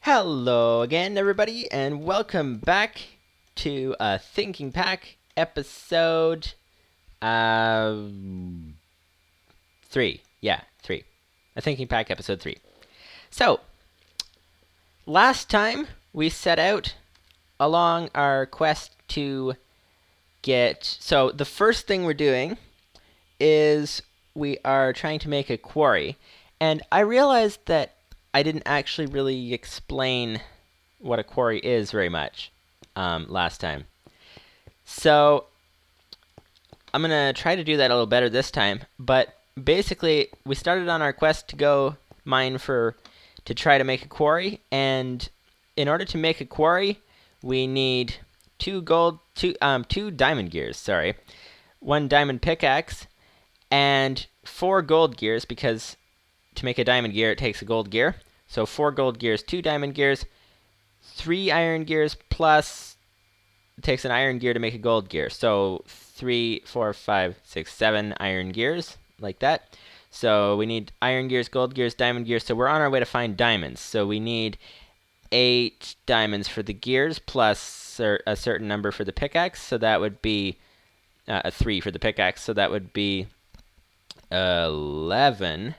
Hello again, everybody, and welcome back to Thinking Pack episode 3. Yeah, 3. A Thinking Pack episode 3. So, last time we set out along our quest to get... So, the first thing we're doing is we are trying to make a quarry. And I realized that I didn't actually really explain what a quarry is very much last time. So I'm going to try to do that a little better this time. But basically, we started on our quest to go mine to try to make a quarry. And in order to make a quarry, we need two diamond gears, sorry. 1 diamond pickaxe and 4 gold gears, because to make a diamond gear, it takes a gold gear. So 4 gold gears, 2 diamond gears, 3 iron gears, plus it takes an iron gear to make a gold gear. So 3, 4, 5, 6, 7 iron gears, like that. So we need iron gears, gold gears, diamond gears. So we're on our way to find diamonds. So we need 8 diamonds for the gears, plus a certain number for the pickaxe. So that would be a 3 for the pickaxe. So that would be 11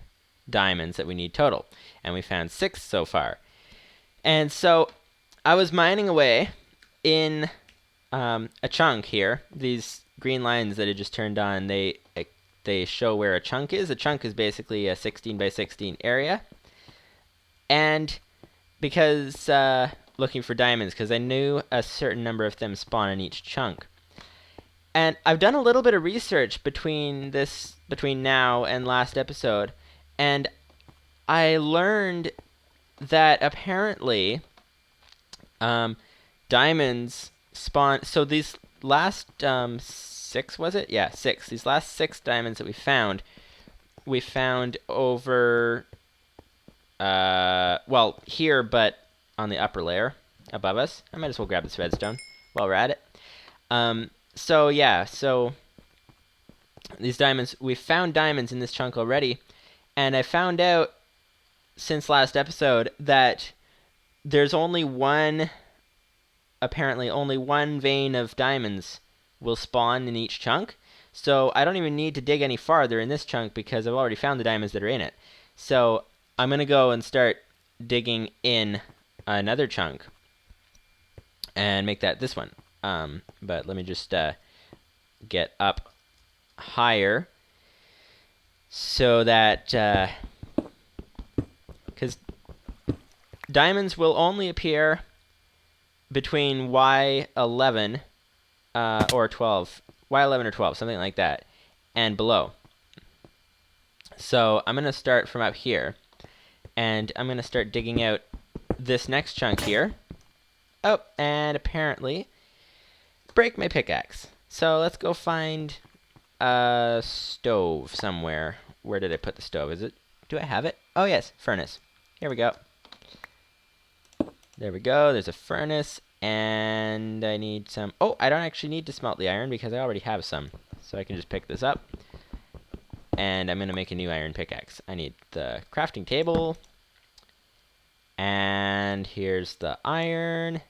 diamonds that we need total, and we found 6 so far. And so I was mining away in a chunk here. These green lines that I just turned on, they show where a chunk is. A chunk is basically a 16 by 16 area. And because looking for diamonds, because I knew a certain number of them spawn in each chunk. And I've done a little bit of research between now and last episode, and I learned that apparently diamonds spawn. So these last 6, was it? Yeah, 6. These last 6 diamonds that we found over, well, here, but on the upper layer above us. I might as well grab this redstone while we're at it. So yeah, so these diamonds, we found diamonds in this chunk already, and I found out since last episode that there's apparently only one vein of diamonds will spawn in each chunk. So I don't even need to dig any farther in this chunk because I've already found the diamonds that are in it. So I'm going to go and start digging in another chunk and make that this one. But let me just get up higher so that, because diamonds will only appear between Y11 or 12, Y11 or 12, something like that, and below. So I'm going to start from up here, and I'm going to start digging out this next chunk here. Oh, and apparently break my pickaxe. So let's go find a stove somewhere. Where did I put the stove? Do I have it? Oh yes, furnace. Here we go. There we go. There's a furnace, and I need some... Oh, I don't actually need to smelt the iron because I already have some. So I can just pick this up, and I'm going to make a new iron pickaxe. I need the crafting table, and here's the iron,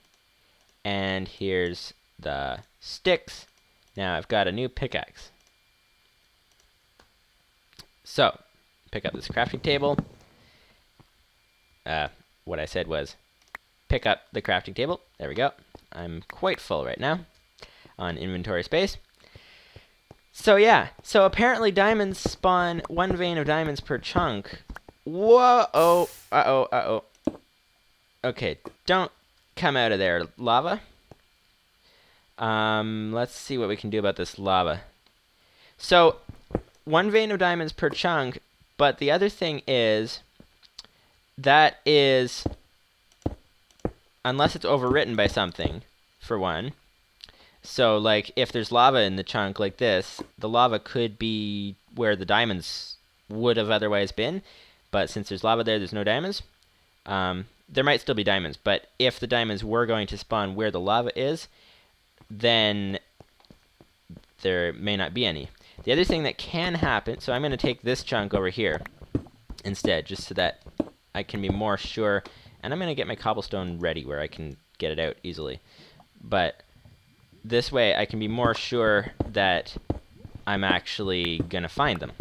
and here's the sticks. Now I've got a new pickaxe. So, pick up this crafting table. What I said was pick up the crafting table. There we go. I'm quite full right now on inventory space. So yeah, so apparently diamonds spawn 1 vein of diamonds per chunk. Whoa! Oh, uh-oh, uh-oh. Okay, don't come out of there, lava. Let's see what we can do about this lava. So, 1 vein of diamonds per chunk, but the other thing is, that is, unless it's overwritten by something, for one. So, like, if there's lava in the chunk like this, the lava could be where the diamonds would have otherwise been, but since there's lava there, there's no diamonds. There might still be diamonds, but if the diamonds were going to spawn where the lava is, then there may not be any. The other thing that can happen, so I'm going to take this chunk over here instead, just so that I can be more sure And I'm going to get my cobblestone ready where I can get it out easily. But this way I can be more sure that I'm actually going to find them.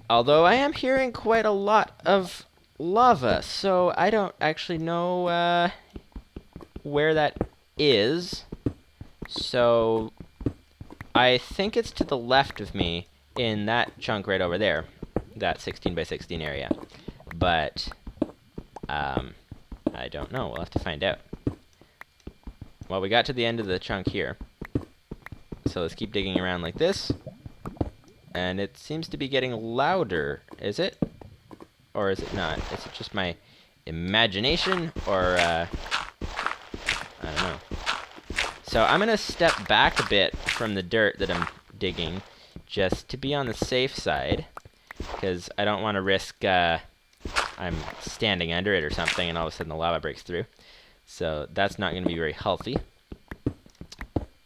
Although I am hearing quite a lot of lava, so I don't actually know where that is. So I think it's to the left of me in that chunk right over there, that 16 by 16 area. But I don't know. We'll have to find out. Well, we got to the end of the chunk here. So let's keep digging around like this. And it seems to be getting louder. Is it? Or is it not? Is it just my imagination? Or, I don't know. So I'm going to step back a bit from the dirt that I'm digging, just to be on the safe side. Because I don't want to risk, I'm standing under it or something, and all of a sudden the lava breaks through. So that's not going to be very healthy.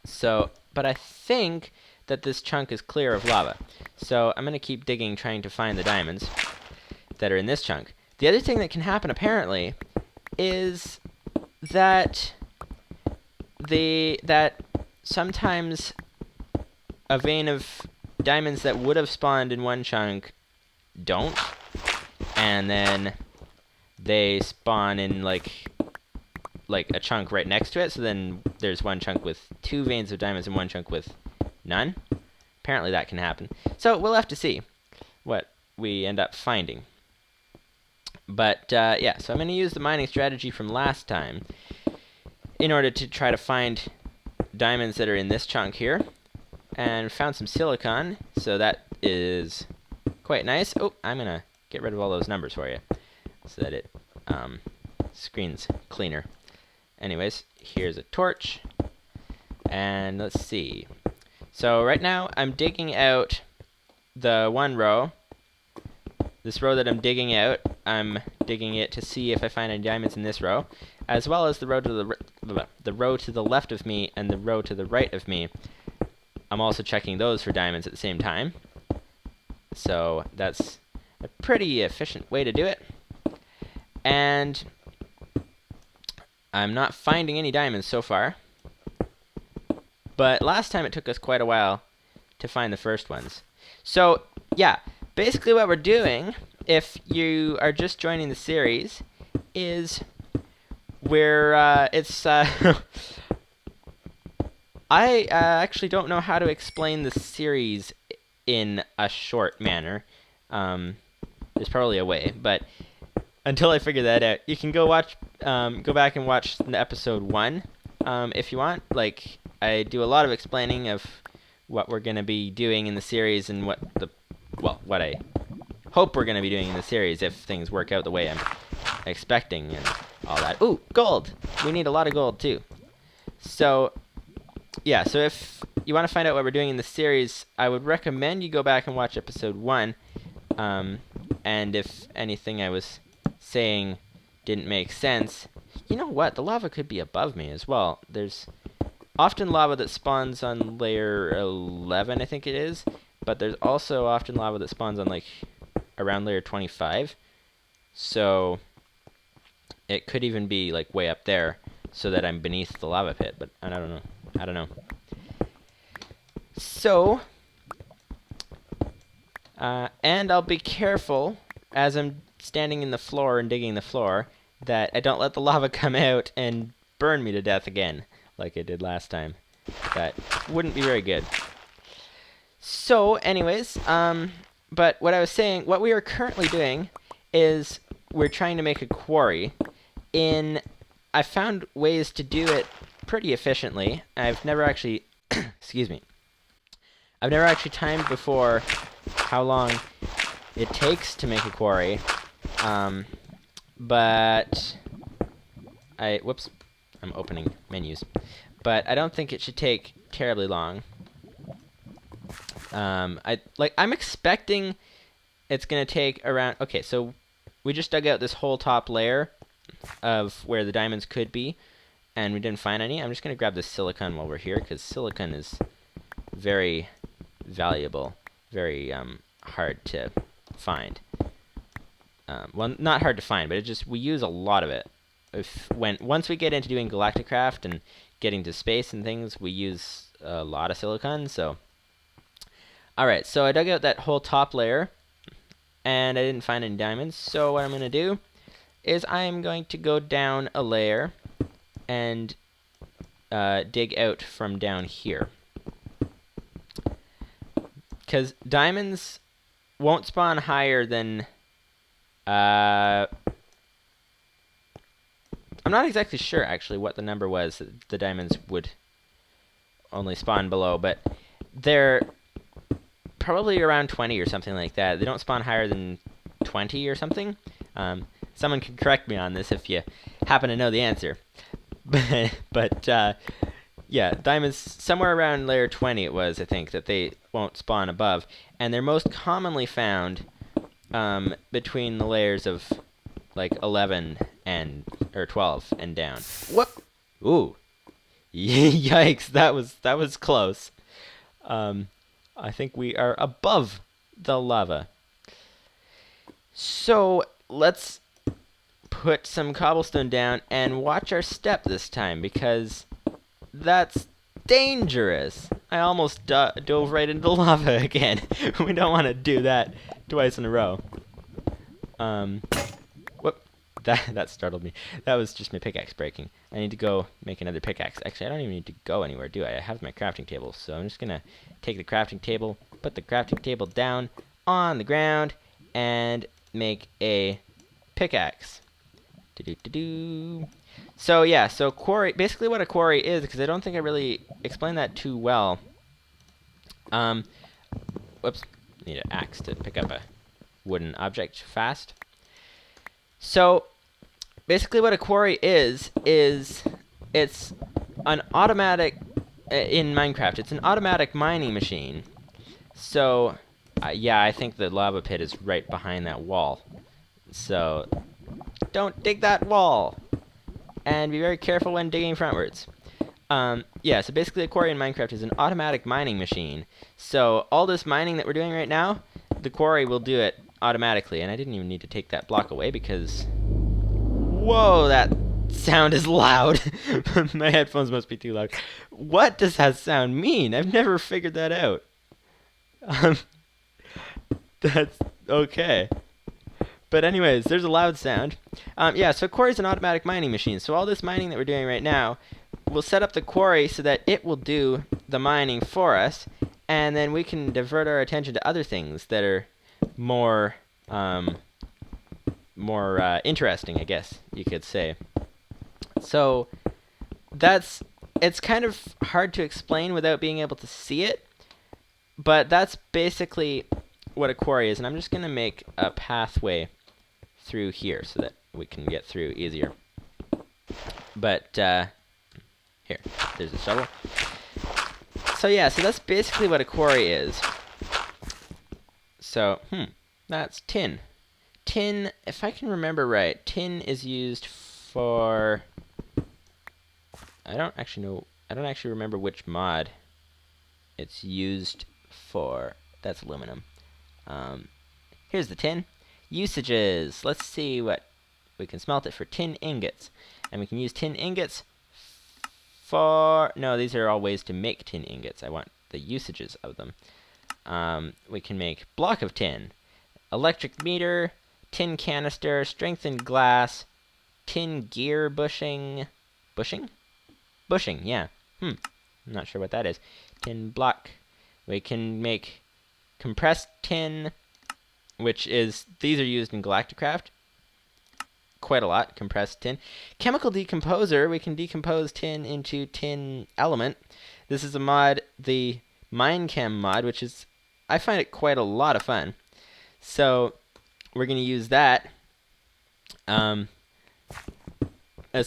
So, but I think that this chunk is clear of lava. So I'm going to keep digging, trying to find the diamonds that are in this chunk. The other thing that can happen, apparently, is that sometimes a vein of diamonds that would have spawned in one chunk don't, and then they spawn in like a chunk right next to it. So then there's one chunk with 2 veins of diamonds and one chunk with none. Apparently that can happen. So we'll have to see what we end up finding. But yeah, so I'm going to use the mining strategy from last time in order to try to find diamonds that are in this chunk here. And found some silicon, so that is quite nice. Oh, I'm going to get rid of all those numbers for you so that it screen's cleaner. Anyways, here's a torch. And let's see. So right now I'm digging out the one row. This row that I'm digging out, I'm digging it to see if I find any diamonds in this row, as well as the row to the left of me and the row to the right of me. I'm also checking those for diamonds at the same time. So that's a pretty efficient way to do it. And I'm not finding any diamonds so far. But last time it took us quite a while to find the first ones. So, yeah, basically what we're doing, if you are just joining the series, is I actually don't know how to explain the series in a short manner. There's probably a way, but until I figure that out, you can go back and watch the episode 1 if you want. Like, I do a lot of explaining of what we're going to be doing in the series and what I hope we're going to be doing in the series if things work out the way I'm expecting and all that. Ooh, gold! We need a lot of gold too. So, yeah, so if you want to find out what we're doing in the series, I would recommend you go back and watch episode 1. And if anything I was saying didn't make sense, you know what? The lava could be above me as well. There's often lava that spawns on layer 11, I think it is, but there's also often lava that spawns on like around layer 25. So it could even be like way up there so that I'm beneath the lava pit, but I don't know. So, and I'll be careful as I'm standing in the floor and digging the floor that I don't let the lava come out and burn me to death again like I did last time. That wouldn't be very good. So, anyways, but what I was saying, what we are currently doing is we're trying to make a quarry. I found ways to do it pretty efficiently. I've never actually, excuse me, I've never actually timed before how long it takes to make a quarry. But whoops, I'm opening menus. But I don't think it should take terribly long. I'm expecting it's gonna take around. Okay, so we just dug out this whole top layer of where the diamonds could be, and we didn't find any. I'm just gonna grab the silicon while we're here, because silicon is very valuable, very hard to find. well, not hard to find, but we use a lot of it. Once we get into doing Galacticraft and getting to space and things, we use a lot of silicon. So, all right. So I dug out that whole top layer, and I didn't find any diamonds. So what I'm going to do is I'm going to go down a layer and dig out from down here, because diamonds won't spawn higher than I'm not exactly sure actually what the number was that the diamonds would only spawn below, but they're probably around 20 or something like that. They don't spawn higher than 20 or something. Someone can correct me on this if you happen to know the answer. But yeah, diamonds somewhere around layer 20 it was, I think, that they won't spawn above. And they're most commonly found between the layers of like 11 or 12 and down. Whoop! Ooh. Yikes, that was close. I think we are above the lava. So let's put some cobblestone down and watch our step this time, because that's dangerous. I almost dove right into the lava again. We don't want to do that twice in a row. Whoop. That startled me. That was just my pickaxe breaking. I need to go make another pickaxe. Actually, I don't even need to go anywhere, do I? I have my crafting table, so I'm just going to take the crafting table, put the crafting table down on the ground, and make a pickaxe. So yeah, so quarry, basically what a quarry is, because I don't think I really explained that too well. Whoops, need an axe to pick up a wooden object fast. So basically what a quarry is it's an automatic, in Minecraft, it's an automatic mining machine. So yeah, I think the lava pit is right behind that wall. So don't dig that wall, and be very careful when digging frontwards. Yeah, so basically a quarry in Minecraft is an automatic mining machine. So all this mining that we're doing right now, the quarry will do it automatically. And I didn't even need to take that block away because... Whoa, that sound is loud. My headphones must be too loud. What does that sound mean? I've never figured that out. That's okay. But anyways, there's a loud sound. Yeah, so quarry is an automatic mining machine. So all this mining that we're doing right now, we'll set up the quarry so that it will do the mining for us, and then we can divert our attention to other things that are more interesting, I guess you could say. So it's kind of hard to explain without being able to see it, but that's basically what a quarry is. And I'm just going to make a pathway through here so that we can get through easier. But here, there's a shovel. So yeah, so that's basically what a quarry is. So, that's tin. Tin, if I can remember right, tin is used for... I don't actually remember which mod it's used for. That's aluminum. Here's the tin. Usages. Let's see what we can smelt it for. Tin ingots. And we can use tin ingots for... No, these are all ways to make tin ingots. I want the usages of them. We can make block of tin, electric meter, tin canister, strengthened glass, tin gear bushing. Bushing? Bushing, yeah. I'm not sure what that is. Tin block. We can make compressed tin, which is, these are used in Galacticraft quite a lot, compressed tin. Chemical decomposer, we can decompose tin into tin element. This is a mod, the Minechem mod, which is, I find it quite a lot of fun. So we're going to use that as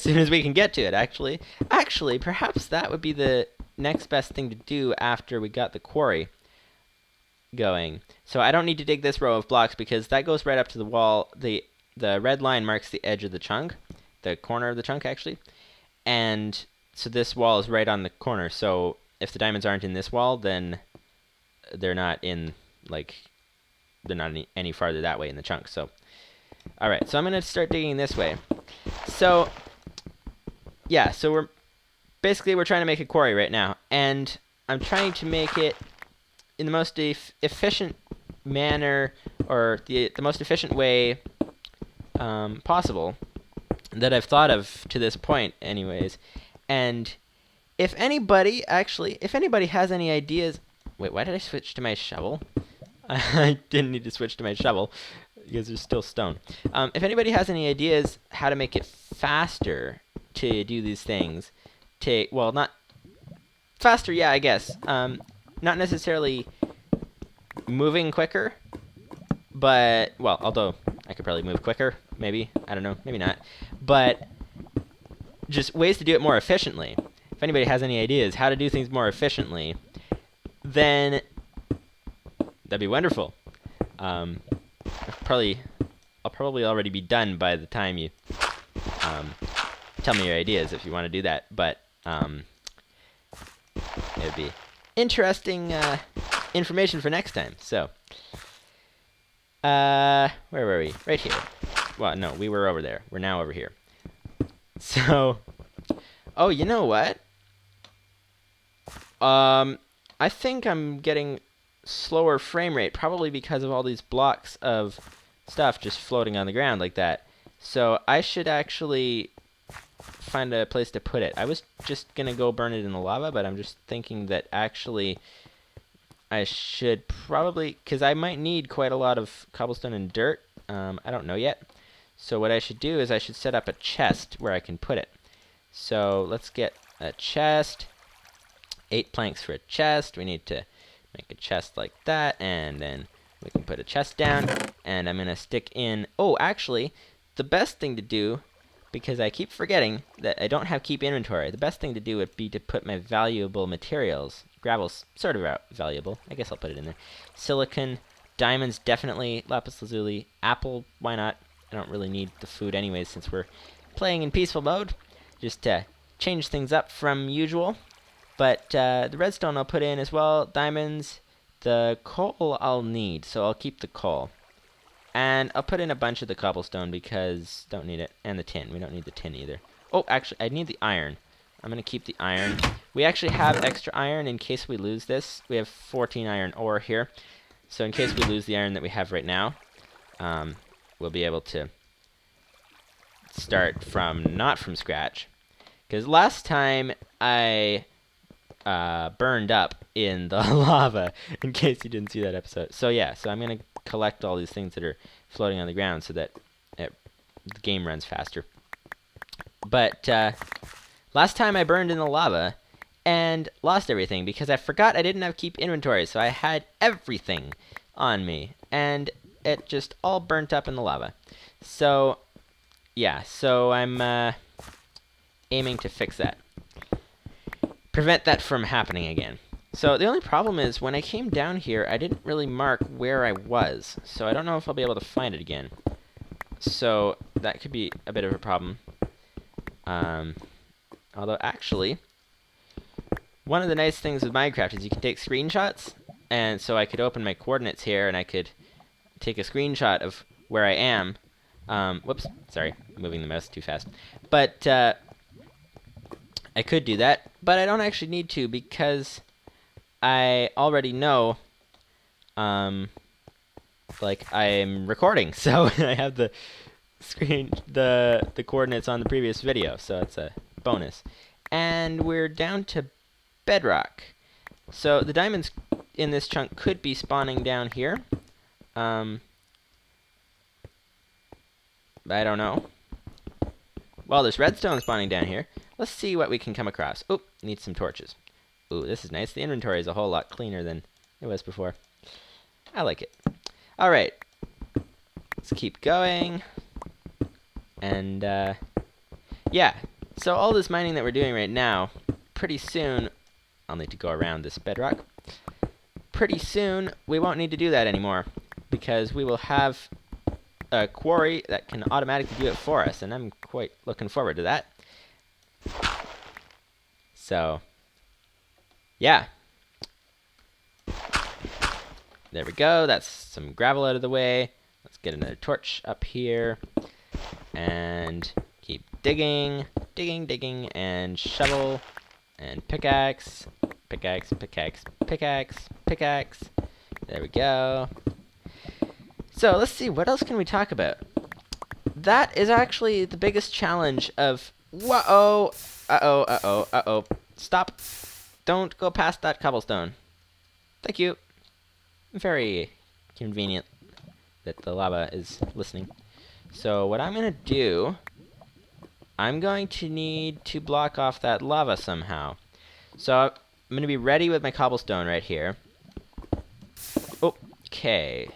soon as we can get to it, actually. Actually, perhaps that would be the next best thing to do after we got the quarry going. So I don't need to dig this row of blocks because that goes right up to the wall. The red line marks the edge of the chunk, the corner of the chunk, actually. And so this wall is right on the corner. So if the diamonds aren't in this wall, then they're not in, like, they're not any farther that way in the chunk. So All right, so I'm going to start digging this way. So, yeah, so we're trying to make a quarry right now, and I'm trying to make it in the most efficient manner, or the most efficient way possible that I've thought of to this point, anyways. And if anybody has any ideas, wait, why did I switch to my shovel? I didn't need to switch to my shovel because there's still stone. If anybody has any ideas how to make it faster to do these things, well, not faster, yeah, I guess. Not necessarily moving quicker, but, well, although I could probably move quicker, maybe. I don't know, maybe not. But just ways to do it more efficiently. If anybody has any ideas how to do things more efficiently, then that'd be wonderful. I'll probably already be done by the time you tell me your ideas if you want to do that. But it'd be interesting information for next time. So, where were we? Right here. Well, no, we were over there. We're now over here. So, oh, you know what? I think I'm getting slower frame rate, probably because of all these blocks of stuff just floating on the ground like that. So I should actually find a place to put it. I was just going to go burn it in the lava, but I'm just thinking that actually I should probably, because I might need quite a lot of cobblestone and dirt. I don't know yet. So what I should do is I should set up a chest where I can put it. So let's get a chest. 8 planks for a chest. We need to make a chest like that, and then we can put a chest down, and I'm going to stick in... Oh, actually, the best thing to do, because I keep forgetting that I don't have keep inventory, the best thing to do would be to put my valuable materials. Gravel's sort of valuable. I guess I'll put it in there. Silicon, diamonds, definitely. Lapis lazuli, apple, why not? I don't really need the food anyways since we're playing in peaceful mode. Just to change things up from usual. But the redstone I'll put in as well. Diamonds. The coal I'll need, so I'll keep the coal. And I'll put in a bunch of the cobblestone because don't need it. And the tin. We don't need the tin either. Oh, actually, I need the iron. I'm going to keep the iron. We actually have extra iron in case we lose this. We have 14 iron ore here. So in case we lose the iron that we have right now, we'll be able to start not from scratch. Because last time I burned up in the lava, in case you didn't see that episode. So yeah, so I'm going to collect all these things that are floating on the ground so that the game runs faster. But last time I burned in the lava and lost everything because I forgot I didn't have keep inventory, so I had everything on me, and it just all burnt up in the lava. So yeah, so I'm aiming to fix that. Prevent that from happening again. So the only problem is when I came down here, I didn't really mark where I was. So I don't know if I'll be able to find it again. So that could be a bit of a problem. Although actually, one of the nice things with Minecraft is you can take screenshots. And so I could open my coordinates here and I could take a screenshot of where I am. Whoops, sorry, moving the mouse too fast. But I could do that, but I don't actually need to because I already know, like, I'm recording, so I have the coordinates on the previous video, so it's a bonus. And we're down to bedrock. So the diamonds in this chunk could be spawning down here. But I don't know. Well, there's redstone spawning down here. Let's see what we can come across. Oh, need some torches. Ooh, this is nice. The inventory is a whole lot cleaner than it was before. I like it. All right. Let's keep going. And, yeah. So all this mining that we're doing right now, pretty soon... I'll need to go around this bedrock. Pretty soon, we won't need to do that anymore, because we will have a quarry that can automatically do it for us, and I'm quite looking forward to that. So, yeah. There we go. That's some gravel out of the way. Let's get another torch up here. And keep digging, digging, and shovel, and pickaxe, pickaxe, pickaxe, pickaxe, pickaxe. There we go. So let's see, what else can we talk about? That is actually the biggest challenge of, whoa, uh-oh. Stop. Don't go past that cobblestone. Thank you. Very convenient that the lava is listening. So what I'm going to do, I'm going to need to block off that lava somehow. So I'm going to be ready with my cobblestone right here. Okay.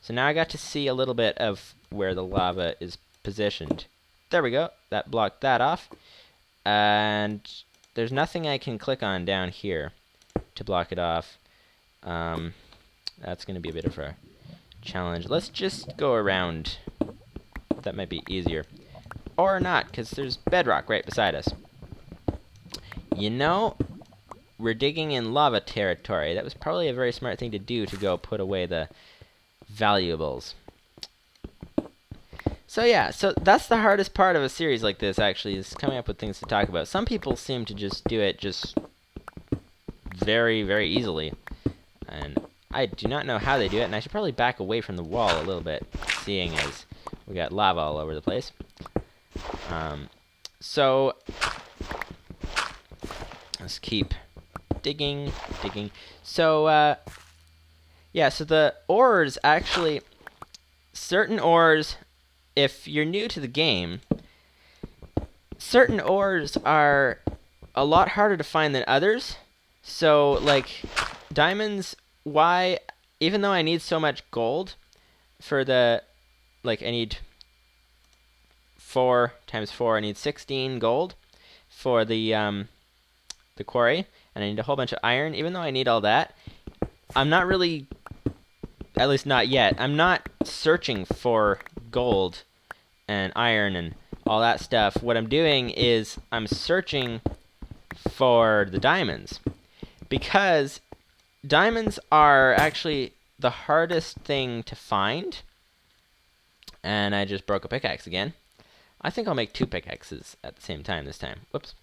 So now I got to see a little bit of where the lava is positioned. There we go. That blocked that off. And there's nothing I can click on down here to block it off. That's going to be a bit of a challenge. Let's just go around. That might be easier. Or not, because there's bedrock right beside us. You know, we're digging in lava territory. That was probably a very smart thing to do, to go put away the valuables. So yeah, so that's the hardest part of a series like this, actually, is coming up with things to talk about. Some people seem to just do it just very, very easily. And I do not know how they do it, and I should probably back away from the wall a little bit, seeing as we got lava all over the place. So let's keep digging. So yeah, so the ores actually, certain ores, if you're new to the game, certain ores are a lot harder to find than others. So like diamonds, why, even though I need so much gold for the, like I need 4 times 4, I need 16 gold for the quarry, and I need a whole bunch of iron. Even though I need all that, I'm not really, at least not yet, I'm not searching for gold and iron and all that stuff. What I'm doing is I'm searching for the diamonds, because diamonds are actually the hardest thing to find. And I just broke a pickaxe again. I think I'll make 2 pickaxes at the same time this time. Whoops.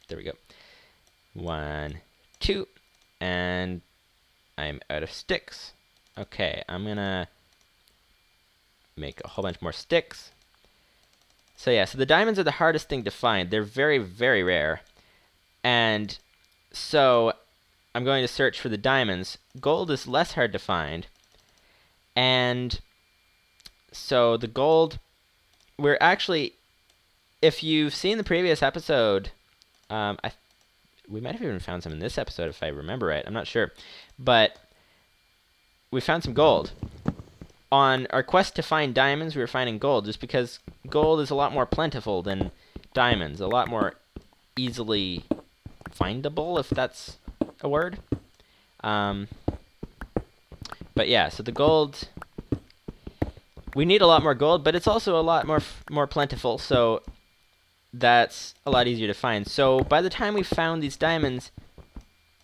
There we go. 1, 2. And I'm out of sticks. Okay, I'm gonna make a whole bunch more sticks. So yeah, so the diamonds are the hardest thing to find. They're very, very rare. And so I'm going to search for the diamonds. Gold is less hard to find. And so the gold, we're actually, if you've seen the previous episode, we might have even found some in this episode if I remember right. I'm not sure. But we found some gold. On our quest to find diamonds, we were finding gold, just because gold is a lot more plentiful than diamonds. A lot more easily findable, if that's a word. But yeah, so the gold, we need a lot more gold, but it's also a lot more plentiful, so that's a lot easier to find. So by the time we found these diamonds,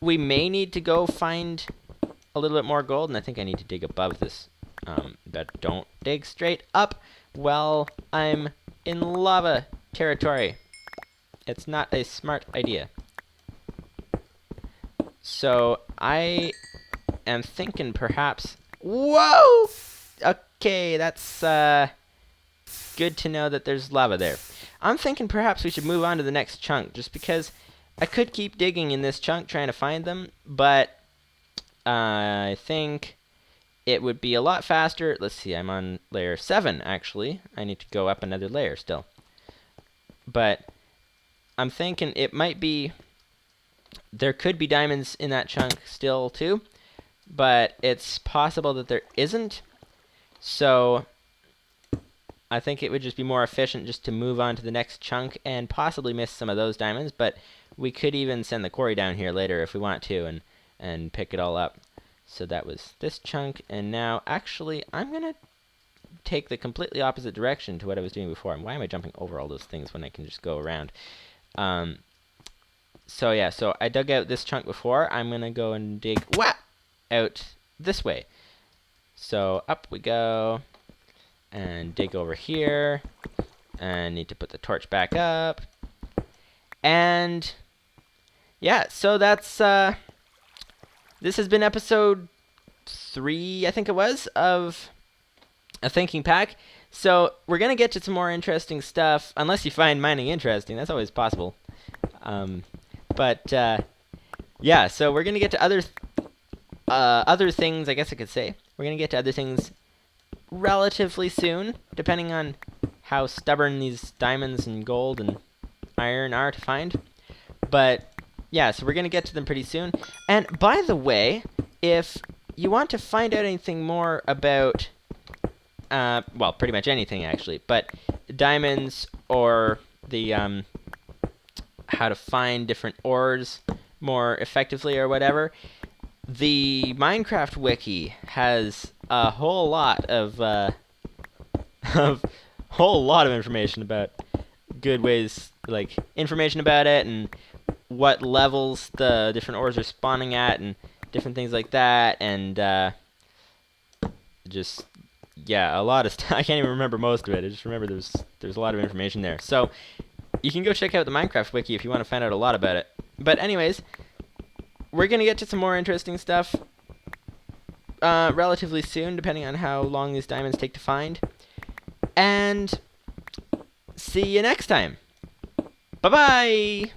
we may need to go find a little bit more gold, and I think I need to dig above this. But don't dig straight up while I'm in lava territory. It's not a smart idea. So I am thinking perhaps, whoa! Okay, that's good to know that there's lava there. I'm thinking perhaps we should move on to the next chunk, just because I could keep digging in this chunk trying to find them, but I think it would be a lot faster. Let's see, I'm on layer 7, actually. I need to go up another layer still. But I'm thinking it might be, there could be diamonds in that chunk still too, but it's possible that there isn't. So I think it would just be more efficient just to move on to the next chunk and possibly miss some of those diamonds, but we could even send the quarry down here later if we want to and pick it all up. So that was this chunk, and now actually I'm going to take the completely opposite direction to what I was doing before. And why am I jumping over all those things when I can just go around? So yeah, so I dug out this chunk before. I'm going to go and dig out this way. So up we go. and dig over here, and need to put the torch back up. And yeah, so that's this has been episode 3, I think it was, of a thinking pack. So we're gonna get to some more interesting stuff, unless you find mining interesting. That's always possible. Yeah, so we're gonna get to other things, I guess I could say. We're gonna get to other things relatively soon, depending on how stubborn these diamonds and gold and iron are to find. But yeah, so we're gonna get to them pretty soon. And by the way, if you want to find out anything more about well, pretty much anything actually, but diamonds or the how to find different ores more effectively or whatever, the Minecraft wiki has a whole lot of information about good ways, like information about it and what levels the different ores are spawning at and different things like that, and just yeah, a lot of stuff. I can't even remember most of it. I just remember there's a lot of information there. So you can go check out the Minecraft wiki if you want to find out a lot about it. But anyways, we're gonna get to some more interesting stuff relatively soon, depending on how long these diamonds take to find. And see you next time. Bye-bye!